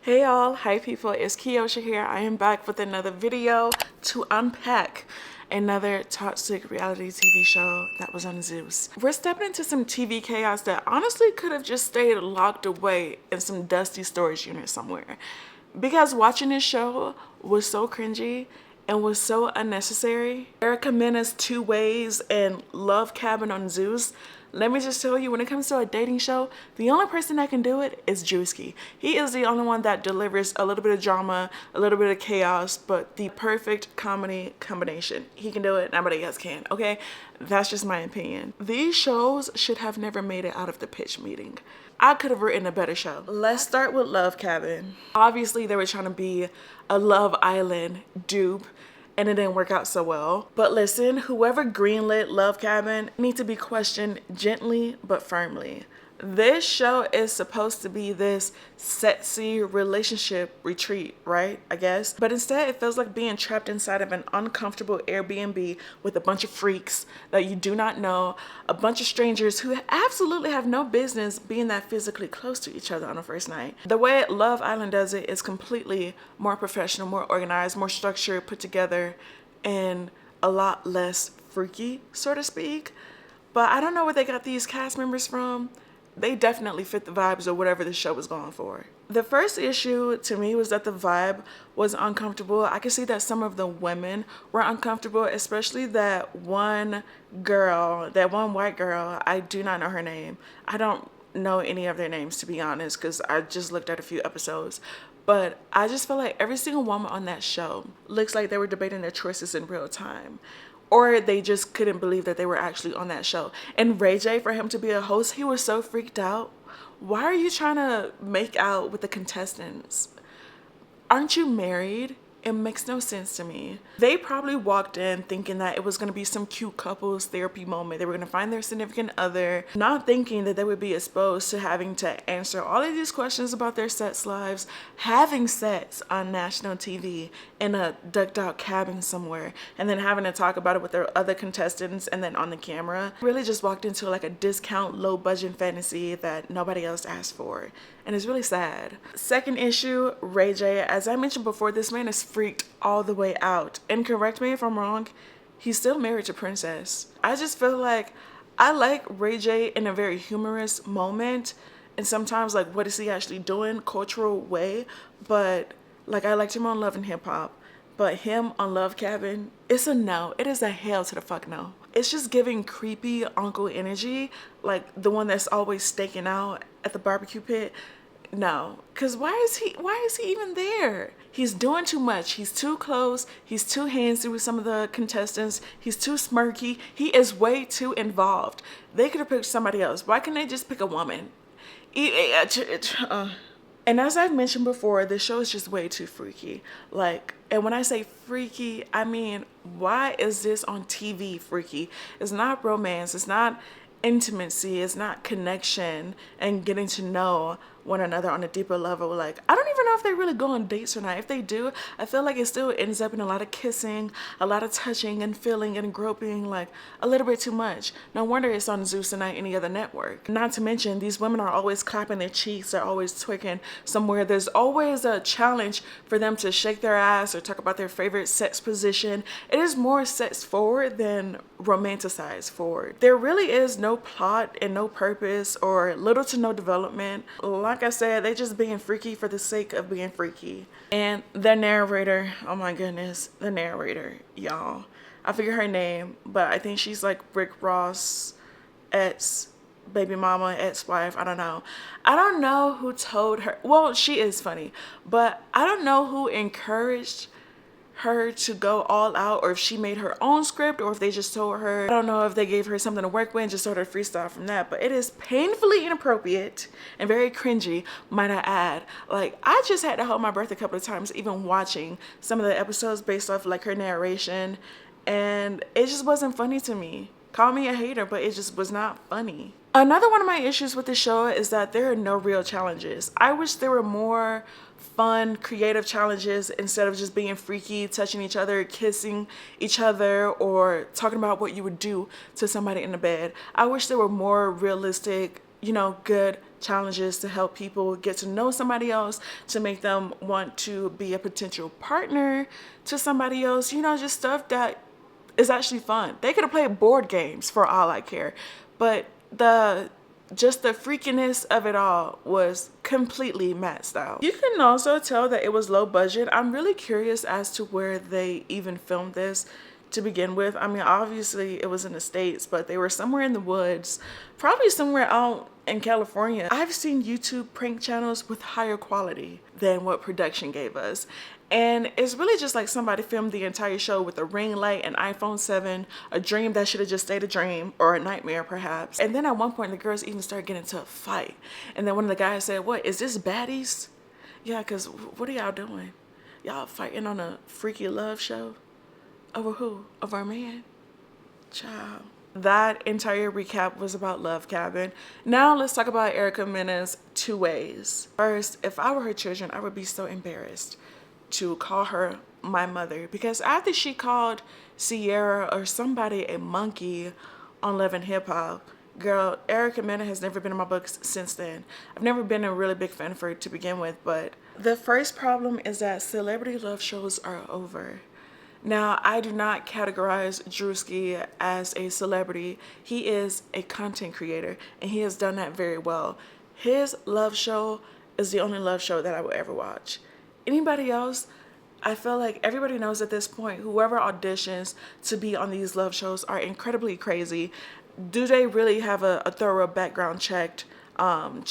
Hey y'all, hi people, it's Kiyosha here. I am back with another video to unpack another toxic reality TV show that was on Zeus. We're stepping into some TV chaos that honestly could have just stayed locked away in some dusty storage unit somewhere. Because watching this show was so cringy and was so unnecessary. Mena's 2 Ways and Love Cabin on Zeus. Let me just tell you, when it comes to a dating show, the only person that can do it is Drewski. He is the only one that delivers a little bit of drama, a little bit of chaos, but the perfect comedy combination. He can do it, nobody else can, okay? That's just my opinion. These shows should have never made it out of the pitch meeting. I could have written a better show. Let's start with Love Cabin. Obviously, they were trying to be a Love Island dupe, and it didn't work out so well. But listen, whoever greenlit Love Cabin needs to be questioned gently but firmly. This show is supposed to be this sexy relationship retreat, right? I guess. But instead, it feels like being trapped inside of an uncomfortable Airbnb with a bunch of freaks that you do not know, a bunch of strangers who absolutely have no business being that physically close to each other on a first night. The way Love Island does it is completely more professional, more organized, more structured, put together, and a lot less freaky, so to speak. But I don't know where they got these cast members from. They definitely fit the vibes of whatever the show was going for. The first issue to me was that the vibe was uncomfortable. I could see that some of the women were uncomfortable, especially that one girl, that one white girl. I do not know her name. I don't know any of their names, to be honest, because I just looked at a few episodes. But I just feel like every single woman on that show looks like they were debating their choices in real time. Or they just couldn't believe that they were actually on that show. And Ray J, for him to be a host, he was so freaked out. Why are you trying to make out with the contestants? Aren't you married? It makes no sense to me. They probably walked in thinking that it was going to be some cute couples therapy moment. They were going to find their significant other, not thinking that they would be exposed to having to answer all of these questions about their sex lives, having sex on national TV in a ducked out cabin somewhere, and then having to talk about it with their other contestants and then on the camera. Really just walked into like a discount, low budget fantasy that nobody else asked for. And it's really sad. Second issue, Ray J. As I mentioned before, this man is freaked all the way out. And correct me if I'm wrong, he's still married to Princess. I just feel like I like Ray J in a very humorous moment. And sometimes like, what is he actually doing? Cultural way. But like, I liked him on Love and Hip Hop. But him on Love Cabin, it's a no. It is a hell to the fuck no. It's just giving creepy uncle energy, like the one that's always staking out at the barbecue pit. No, because why is he even there? He's doing too much. He's too close. He's too handsy with some of the contestants. He's too smirky. He is way too involved. They could have picked somebody else. Why can't they just pick a woman? And as I've mentioned before, this show is just way too freaky. Like, and when I say freaky, I mean, why is this on TV freaky? It's not romance. It's not intimacy. It's not connection and getting to know one another on a deeper level. Like, I don't even know if they really go on dates or not. If they do, I feel like it still ends up in a lot of kissing, a lot of touching and feeling and groping, like a little bit too much. No wonder it's on Zeus and not any other network. Not to mention, these women are always clapping their cheeks. They're always twerking somewhere. There's always a challenge for them to shake their ass or talk about their favorite sex position. It is more sex forward than romanticized forward. There really is no plot and no purpose or little to no development. Like I said, they just being freaky for the sake of being freaky. And the narrator, oh my goodness, the narrator, y'all. I forget her name, but I think she's like Rick Ross' baby mama, ex-wife. I don't know. I don't know who told her. Well, she is funny, but I don't know who encouraged her to go all out, or if she made her own script, or if they just told her. I don't know if they gave her something to work with and just told her to freestyle from that, but it is painfully inappropriate and very cringy, might I add. Like, I just had to hold my breath a couple of times even watching some of the episodes based off like her narration, and it just wasn't funny to me. Call me a hater, but it just was not funny. Another one of my issues with the show is that there are no real challenges. I wish there were more fun, creative challenges instead of just being freaky, touching each other, kissing each other, or talking about what you would do to somebody in the bed. I wish there were more realistic, good challenges to help people get to know somebody else, to make them want to be a potential partner to somebody else, you know, just stuff that is actually fun. They could have played board games for all I care, but just the freakiness of it all was completely maxed out. You can also tell that it was low budget. I'm really curious as to where they even filmed this to begin with. I mean, obviously it was in the States, but they were somewhere in the woods, probably somewhere out in California. I've seen YouTube prank channels with higher quality than what production gave us. And it's really just like somebody filmed the entire show with a ring light, an iPhone 7, a dream that should have just stayed a dream, or a nightmare perhaps. And then at one point the girls even started getting into a fight. And then one of the guys said, "What, is this baddies?" Yeah, because what are y'all doing? Y'all fighting on a freaky love show? Over who? Over a man? Child. That entire recap was about Love Cabin. Now let's talk about Erica Mena's two ways. First, if I were her children, I would be so embarrassed to call her my mother, because after she called Sierra or somebody a monkey on Love and Hip Hop, girl, Erica Mena has never been in my books since then. I've never been a really big fan of her to begin with, but the first problem is that celebrity love shows are over. Now, I do not categorize Drewski as a celebrity. He is a content creator, and he has done that very well. His love show is the only love show that I will ever watch. Anybody else, I feel like everybody knows at this point, whoever auditions to be on these love shows are incredibly crazy. Do they really have a thorough background checked on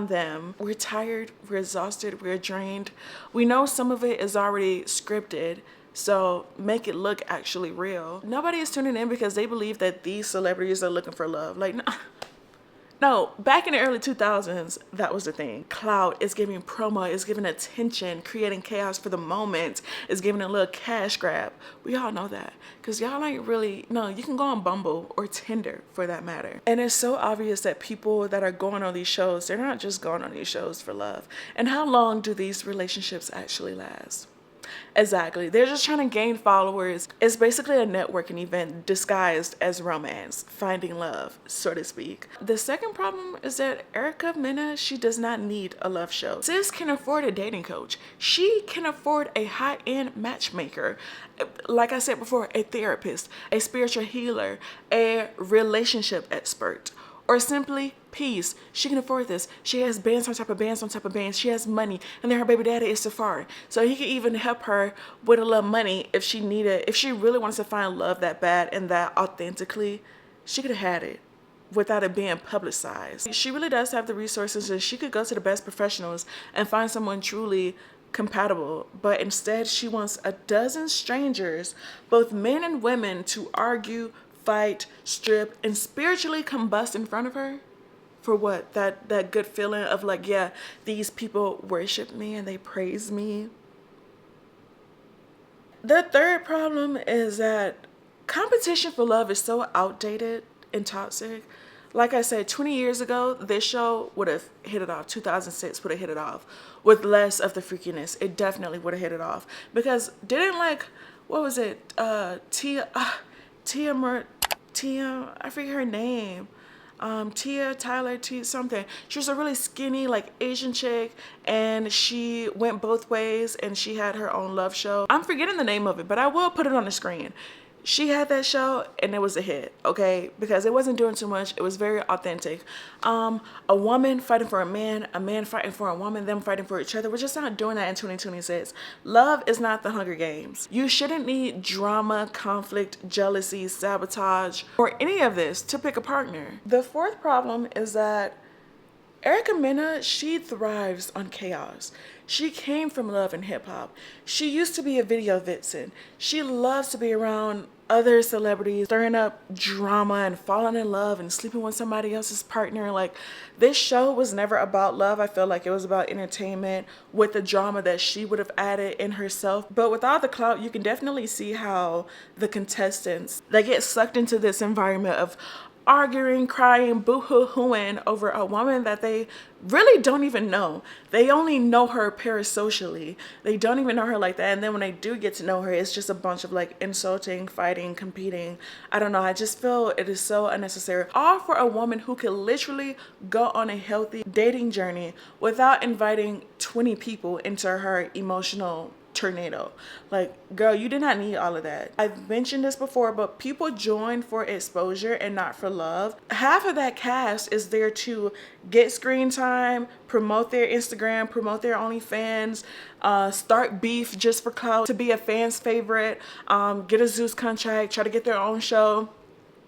them? We're tired, we're exhausted, we're drained. We know some of it is already scripted, so make it look actually real. Nobody is tuning in because they believe that these celebrities are looking for love. Like, no, back in the early 2000s, that was the thing. Clout is giving promo, is giving attention, creating chaos for the moment, is giving a little cash grab. We all know that, because y'all ain't really, no, you can go on Bumble or Tinder for that matter. And it's so obvious that people that are going on these shows, they're not just going on these shows for love. And how long do these relationships actually last? Exactly. They're just trying to gain followers. It's basically a networking event disguised as romance, finding love, so to speak. The second problem is that Erica Mena, she does not need a love show. Sis can afford a dating coach. She can afford a high-end matchmaker. Like I said before, a therapist, a spiritual healer, a relationship expert, or simply peace. She can afford this. She has bands on top of bands on top of bands. She has money, and then her baby daddy is Safari, so he could even help her with a little money if she needed. If she really wants to find love that bad and that authentically, she could have had it without it being publicized. She really does have the resources, and she could go to the best professionals and find someone truly compatible, but instead she wants a dozen strangers, both men and women, to argue, fight, strip, and spiritually combust in front of her. For what? That good feeling of like, yeah, these people worship me and they praise me. The third problem is that competition for love is so outdated and toxic. Like I said, 20 years ago, this show would have hit it off. 2006 would have hit it off with less of the freakiness. It definitely would have hit it off, because didn't, like, what was it? Tia, I forget her name. Tia, Tyler, T something. She was a really skinny, like, Asian chick, and she went both ways, and she had her own love show. I'm forgetting the name of it, but I will put it on the screen. She had that show, and it was a hit, okay? Because it wasn't doing too much. It was very authentic. A woman fighting for a man fighting for a woman, them fighting for each other. We're just not doing that in 2026. Love is not the Hunger Games. You shouldn't need drama, conflict, jealousy, sabotage, or any of this to pick a partner. The fourth problem is that Erica Mena, she thrives on chaos. She came from Love and Hip Hop. She used to be a video vixen. She loves to be around other celebrities, stirring up drama and falling in love and sleeping with somebody else's partner. Like, this show was never about love. I feel like it was about entertainment with the drama that she would have added in herself. But without the clout, you can definitely see how the contestants, they get sucked into this environment of arguing, crying, boo-hoo-hooing over a woman that they really don't even know. They only know her parasocially. They don't even know her like that. And then when they do get to know her, it's just a bunch of like insulting, fighting, competing. I don't know. I just feel it is so unnecessary. All for a woman who could literally go on a healthy dating journey without inviting 20 people into her emotional tornado. Like, girl, you did not need all of that. I've mentioned this before, but people join for exposure and not for love. Half of that cast is there to get screen time, promote their Instagram, promote their OnlyFans, start beef just for clout, to be a fan's favorite, get a Zeus contract, try to get their own show,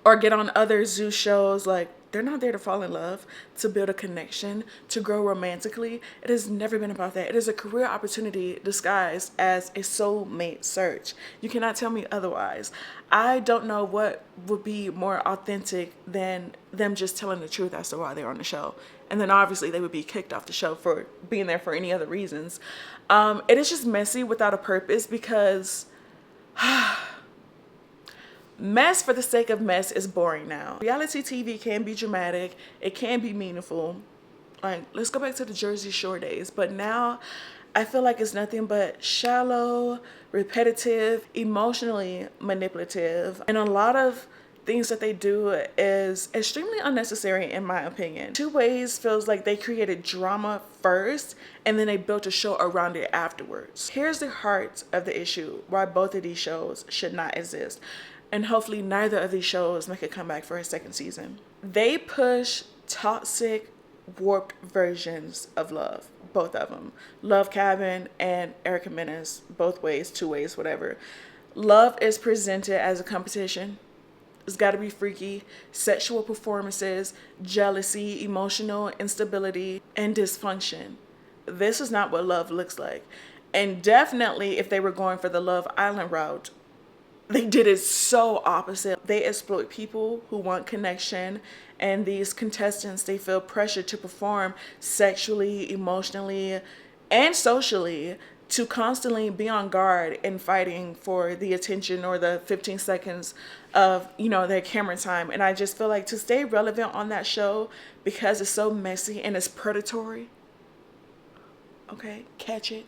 or get on other Zeus shows. Like, they're not there to fall in love, to build a connection, to grow romantically. It has never been about that. It is a career opportunity disguised as a soulmate search. You cannot tell me otherwise. I don't know what would be more authentic than them just telling the truth as to why they're on the show. And then obviously they would be kicked off the show for being there for any other reasons. It is just messy without a purpose, because mess for the sake of mess is boring now. Reality TV can be dramatic. It can be meaningful. Like, let's go back to the Jersey Shore days. But now I feel like it's nothing but shallow, repetitive, emotionally manipulative. And a lot of things that they do is extremely unnecessary in my opinion. Two Ways feels like they created drama first and then they built a show around it afterwards. Here's the heart of the issue why both of these shows should not exist. And hopefully neither of these shows make a comeback for a second season. They push toxic, warped versions of love. Both of them. Love Cabin and Erica Mena's, Both Ways, Two Ways, whatever. Love is presented as a competition. It's got to be freaky, sexual performances, jealousy, emotional instability, and dysfunction. This is not what love looks like. And definitely if they were going for the Love Island route, they did it so opposite. They exploit people who want connection, and these contestants, they feel pressure to perform sexually, emotionally, and socially, to constantly be on guard and fighting for the attention or the 15 seconds of, you know, their camera time. And I just feel like to stay relevant on that show, because it's so messy and it's predatory, okay, catch it,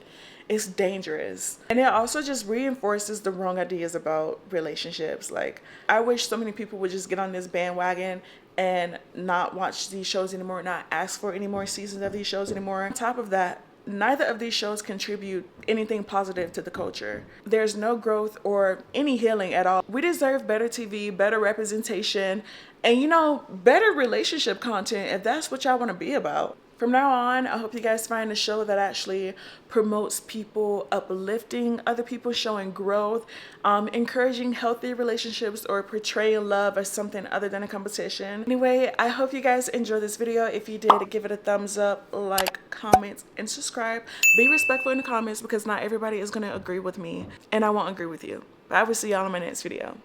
it's dangerous. And it also just reinforces the wrong ideas about relationships. Like, I wish so many people would just get on this bandwagon and not watch these shows anymore, not ask for any more seasons of these shows anymore. On top of that, neither of these shows contribute anything positive to the culture. There's no growth or any healing at all. We deserve better TV, better representation, and, you know, better relationship content if that's what y'all want to be about. From now on, I hope you guys find a show that actually promotes people uplifting other people, showing growth, encouraging healthy relationships, or portraying love as something other than a competition. Anyway, I hope you guys enjoyed this video. If you did, give it a thumbs up, like, comment, and subscribe. Be respectful in the comments, because not everybody is going to agree with me, and I won't agree with you. But I will see y'all in my next video.